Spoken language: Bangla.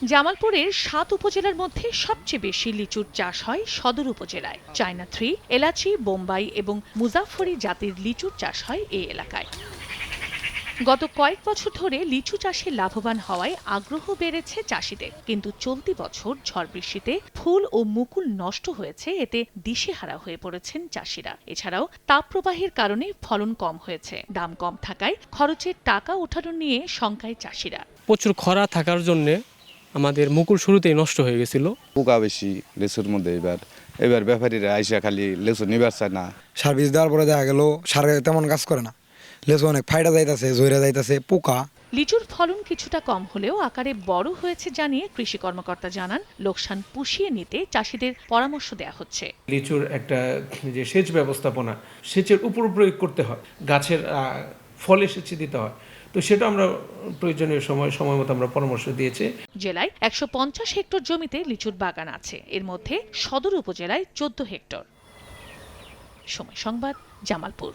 জামালপুরের ৭ উপজেলার মধ্যে সবচেয়ে বেশি লিচুর চাষ হয় সদর উপজেলায়। চায়না 3, এলাচি, বোম্বাই এবং মুজাফফরি জাতের লিচুর চাষ হয় এই এলাকায়। গত কয়েক বছর ধরে লিচু চাষে লাভবান হওয়ায় আগ্রহ বেড়েছে চাষিদের, কিন্তু চলতি বছর ঝড় বৃষ্টিতে ফুল ও মুকুল নষ্ট হয়েছে, এতে দিশেহারা হয়ে পড়েছেন চাষিরা। এছাড়াও তাপপ্রবাহের কারণে ফলন কম হয়েছে, দাম কম থাকায় খরচের টাকা ওঠানো নিয়ে শঙ্কায় চাষিরা। প্রচুর খরা থাকার জন্য আমাদের মুকুল শুরুতেই নষ্ট হয়ে গেছিল। পোকা বেশি লেচুর মধ্যে এবার ব্যাপারীরা আইসা খালি লেচু নিবার চায় না। সার বীজ দেওয়ার পরে দেখা গেল সারে তেমন কাজ করে না, লেচু অনেক ফাইডা যাইতেছে, জয়রা যাইতেছে, পোকা। লিচুর ফলন কিছুটা কম হলেও আকারে বড় হয়েছে জানিয়ে কৃষি কর্মকর্তা জানান, লোকসান পুষিয়ে নিতে চাষিদের পরামর্শ দেওয়া হচ্ছে। লিচুর একটা যে সেচ ব্যবস্থাপনা, সেচের উপর প্রয়োগ করতে হয়, গাছের ফলে সেচে দিতে হয়, তো সেটা আমরা প্রয়োজনীয় সময় মতো আমরা পরামর্শ দিয়েছি। জেলায় ১৫০ হেক্টর জমিতে লিচুর বাগান আছে, এর মধ্যে সদর উপজেলায় ১৪ হেক্টর। সময় সংবাদ, জামালপুর।